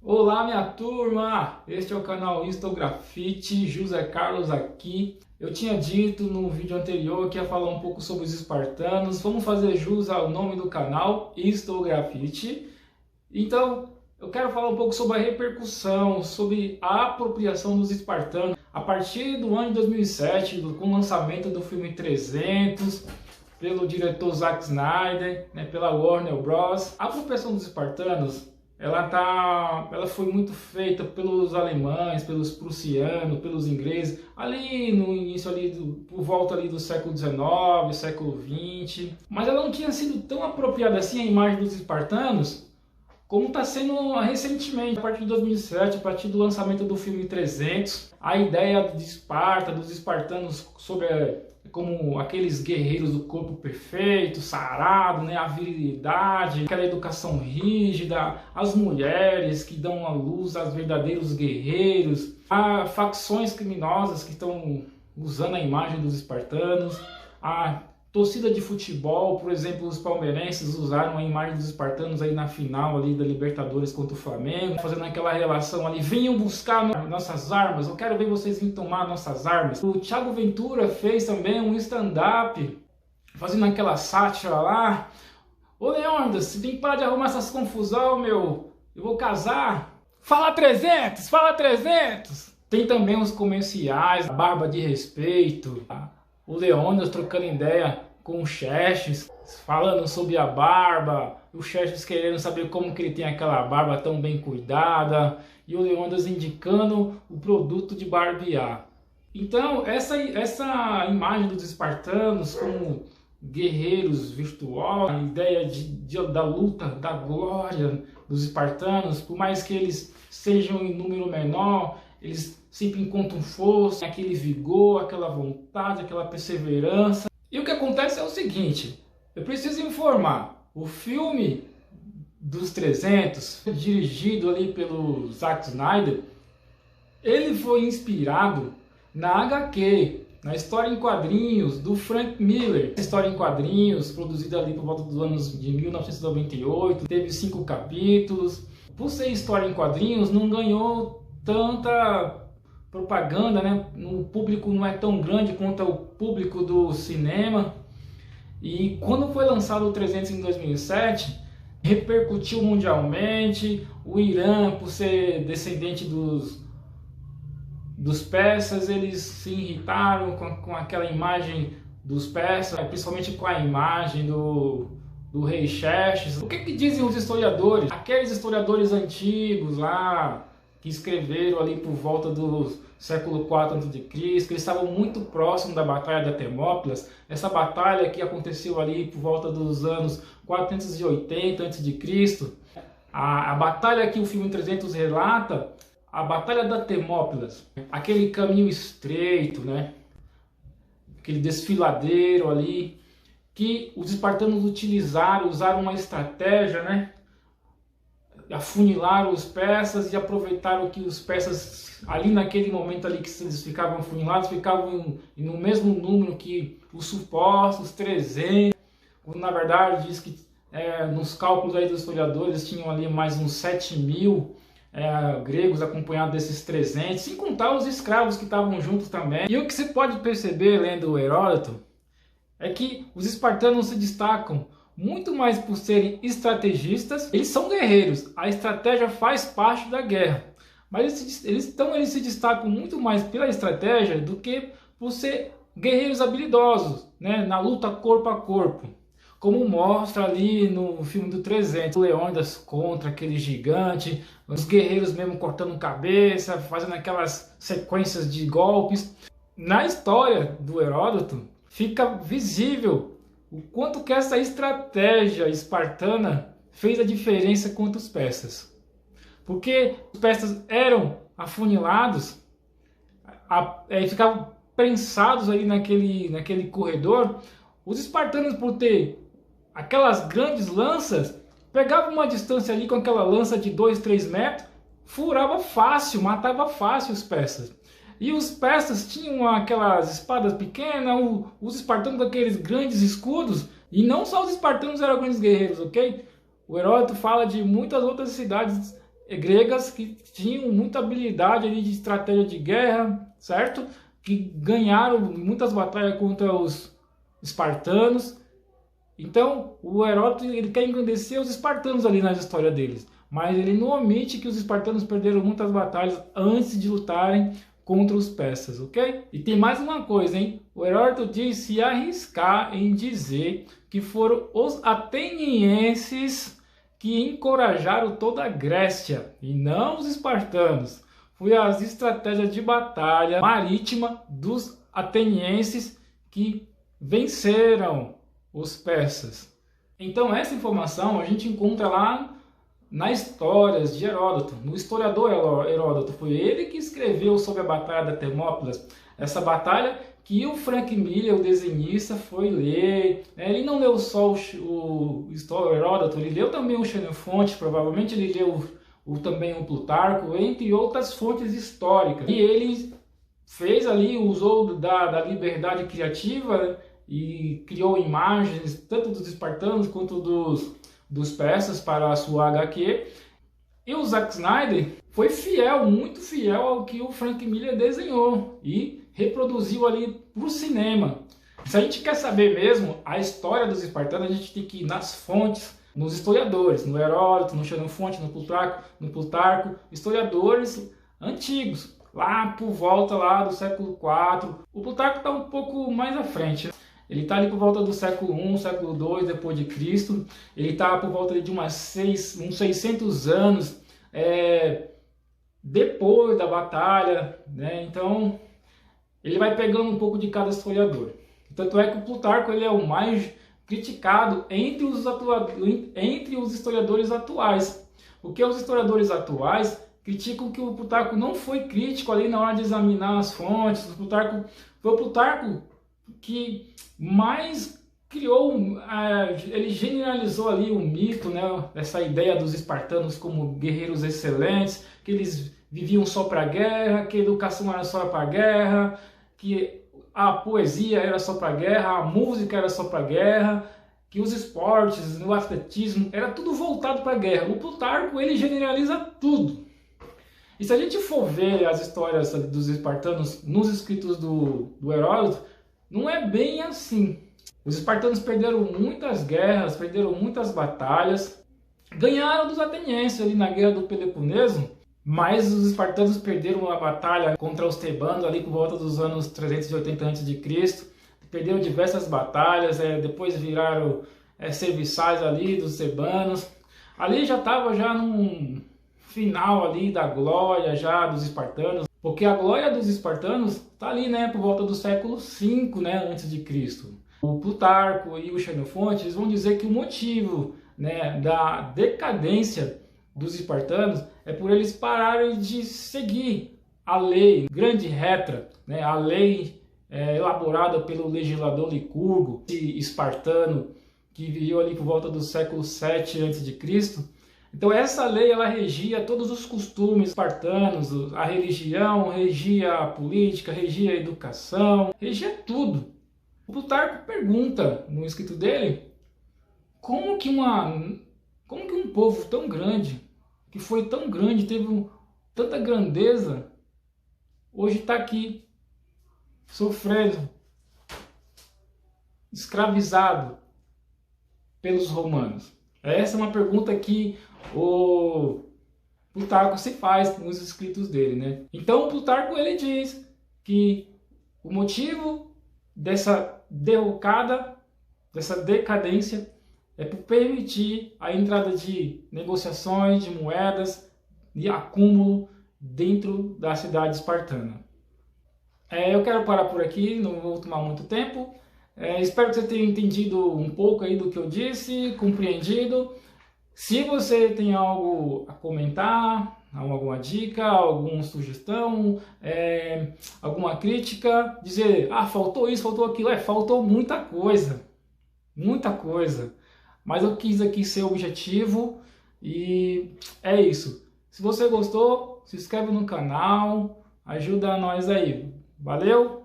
Olá, minha turma! Este é o canal Histografite, José Carlos aqui. Eu tinha dito no vídeo anterior que ia falar um pouco sobre os espartanos. Vamos fazer jus ao nome do canal, Histografite. Então, eu quero falar um pouco sobre a repercussão, sobre a apropriação dos espartanos. A partir do ano de 2007, com o lançamento do filme 300, pelo diretor Zack Snyder, pela Warner Bros. A apropriação dos espartanos ela foi muito feita pelos alemães, pelos prussianos, pelos ingleses, ali no início, por volta ali do século XIX, século XX. Mas ela não tinha sido tão apropriada assim, a imagem dos espartanos, como está sendo recentemente, a partir de 2007, a partir do lançamento do filme 300. A ideia de Esparta, dos espartanos como aqueles guerreiros do corpo perfeito, sarado, a virilidade, aquela educação rígida, as mulheres que dão à luz aos verdadeiros guerreiros, há facções criminosas que estão usando a imagem dos espartanos, a torcida de futebol, por exemplo, os palmeirenses usaram a imagem dos espartanos aí na final ali da Libertadores contra o Flamengo, fazendo aquela relação ali, venham buscar nossas armas, eu quero ver vocês virem tomar nossas armas. O Thiago Ventura fez também um stand-up, fazendo aquela sátira lá. Ô Leônidas, você tem que parar de arrumar essas confusão, meu, eu vou casar. Fala 300, fala 300! Tem também os comerciais, a barba de respeito, o Leônidas trocando ideia com o Xerxes, falando sobre a barba, o Xerxes querendo saber como que ele tem aquela barba tão bem cuidada, e o Leônidas indicando o produto de barbear. Então, essa imagem dos espartanos como guerreiros virtuosos, a ideia da luta, da glória dos espartanos, por mais que eles sejam em número menor, eles sempre encontram força, aquele vigor, aquela vontade, aquela perseverança. E o que acontece é o seguinte, eu preciso informar, o filme dos 300, dirigido ali pelo Zack Snyder, ele foi inspirado na HQ, na história em quadrinhos do Frank Miller. Essa história em quadrinhos, produzida ali por volta dos anos de 1998, teve 5 capítulos. Por ser história em quadrinhos, não ganhou tanta propaganda, O público não é tão grande quanto o público do cinema. E quando foi lançado o 300 em 2007, repercutiu mundialmente. O Irã, por ser descendente dos persas, eles se irritaram com aquela imagem dos persas, principalmente com a imagem do rei Xerxes. O que dizem os historiadores? Aqueles historiadores antigos lá, que escreveram ali por volta do século IV a.C., eles estavam muito próximos da Batalha da Termópilas, essa batalha que aconteceu ali por volta dos anos 480 a.C. A batalha que o filme 300 relata, a Batalha da Termópilas, aquele caminho estreito, aquele desfiladeiro ali, que os espartanos usaram uma estratégia, afunilaram os persas e aproveitaram que os persas, ali naquele momento ali que eles ficavam afunilados, ficavam no mesmo número que os supostos 300, quando na verdade diz que nos cálculos aí dos historiadores tinham ali mais uns 7.000 gregos acompanhados desses 300, sem contar os escravos que estavam juntos também. E o que você pode perceber lendo o Heródoto é que os espartanos se destacam muito mais por serem estrategistas. Eles são guerreiros, a estratégia faz parte da guerra, mas eles se destacam muito mais pela estratégia do que por ser guerreiros habilidosos, na luta corpo a corpo, como mostra ali no filme do 300, o Leônidas contra aquele gigante, os guerreiros mesmo cortando cabeça, fazendo aquelas sequências de golpes. Na história do Heródoto fica visível o quanto que essa estratégia espartana fez a diferença contra os persas. Porque os persas eram afunilados, ficavam prensados ali naquele corredor. Os espartanos, por ter aquelas grandes lanças, pegavam uma distância ali com aquela lança de 2, 3 metros, furava fácil, matava fácil os persas. E os persas tinham aquelas espadas pequenas, os espartanos com aqueles grandes escudos, E não só os espartanos eram grandes guerreiros, ok? O Heródoto fala de muitas outras cidades gregas que tinham muita habilidade ali de estratégia de guerra, certo? Que ganharam muitas batalhas contra os espartanos. Então, o Heródoto ele quer engrandecer os espartanos ali na história deles, mas ele não omite que os espartanos perderam muitas batalhas antes de lutarem contra os persas, ok? E tem mais uma coisa, hein? O Heródoto diz se arriscar em dizer que foram os atenienses que encorajaram toda a Grécia e não os espartanos. Foi as estratégias de batalha marítima dos atenienses que venceram os persas. Então essa informação a gente encontra lá nas histórias de Heródoto, no historiador Heródoto. Foi ele que escreveu sobre a Batalha da Termópilas, essa batalha que o Frank Miller, o desenhista, foi ler. Ele não leu só o Heródoto, ele leu também o Xenofonte, provavelmente ele leu também o Plutarco, entre outras fontes históricas. E ele fez ali, usou da liberdade criativa e criou imagens tanto dos espartanos quanto dos persas para a sua HQ. E o Zack Snyder foi fiel, muito fiel ao que o Frank Miller desenhou e reproduziu ali para o cinema. Se a gente quer saber mesmo a história dos espartanos, a gente tem que ir nas fontes, nos historiadores, no Heródoto, no Xenofonte, no Plutarco, historiadores antigos, lá por volta lá do século IV. O Plutarco está um pouco mais à frente. Ele está ali por volta do século I, século II depois de Cristo. Ele está por volta de uns 600 anos depois da batalha, né? Então ele vai pegando um pouco de cada historiador. Tanto é que o Plutarco ele é o mais criticado entre os historiadores atuais. Porque os historiadores atuais criticam que o Plutarco não foi crítico ali na hora de examinar as fontes. Foi o Plutarco que mais criou, ele generalizou ali o mito, né? Essa ideia dos espartanos como guerreiros excelentes, que eles viviam só para a guerra, que a educação era só para a guerra, que a poesia era só para a guerra, a música era só para a guerra, que os esportes, o atletismo, era tudo voltado para a guerra. O Plutarco, ele generaliza tudo. E se a gente for ver as histórias dos espartanos nos escritos do Heródoto, não é bem assim. Os espartanos perderam muitas guerras, perderam muitas batalhas, ganharam dos atenienses ali na guerra do Peloponeso, mas os espartanos perderam a batalha contra os tebanos ali por volta dos anos 380 a.C., perderam diversas batalhas, depois viraram serviçais ali dos tebanos. Ali já estava já num final ali da glória já dos espartanos, porque a glória dos espartanos está ali, né, por volta do século V, né, antes de Cristo. O Plutarco e o Xenofonte eles vão dizer que o motivo, né, da decadência dos espartanos é por eles pararem de seguir a lei grande retra, né, a lei elaborada pelo legislador Licurgo, esse espartano que viveu ali por volta do século VII a.C. Então essa lei ela regia todos os costumes espartanos, a religião, regia a política, regia a educação, regia tudo. O Plutarco pergunta no escrito dele como que um povo tão grande, que foi tão grande, teve tanta grandeza, hoje está aqui sofrendo, escravizado pelos romanos. Essa é uma pergunta que o Plutarco se faz nos escritos dele, né? Então o Plutarco ele diz que o motivo dessa derrocada, dessa decadência, é por permitir a entrada de negociações, de moedas, de acúmulo dentro da cidade espartana. Eu quero parar por aqui, não vou tomar muito tempo. Espero que você tenha entendido um pouco aí do que eu disse, compreendido. Se você tem algo a comentar, alguma dica, alguma sugestão, alguma crítica, dizer, faltou isso, faltou aquilo, faltou muita coisa, mas eu quis aqui ser objetivo e é isso. Se você gostou, se inscreve no canal, ajuda nós aí, valeu?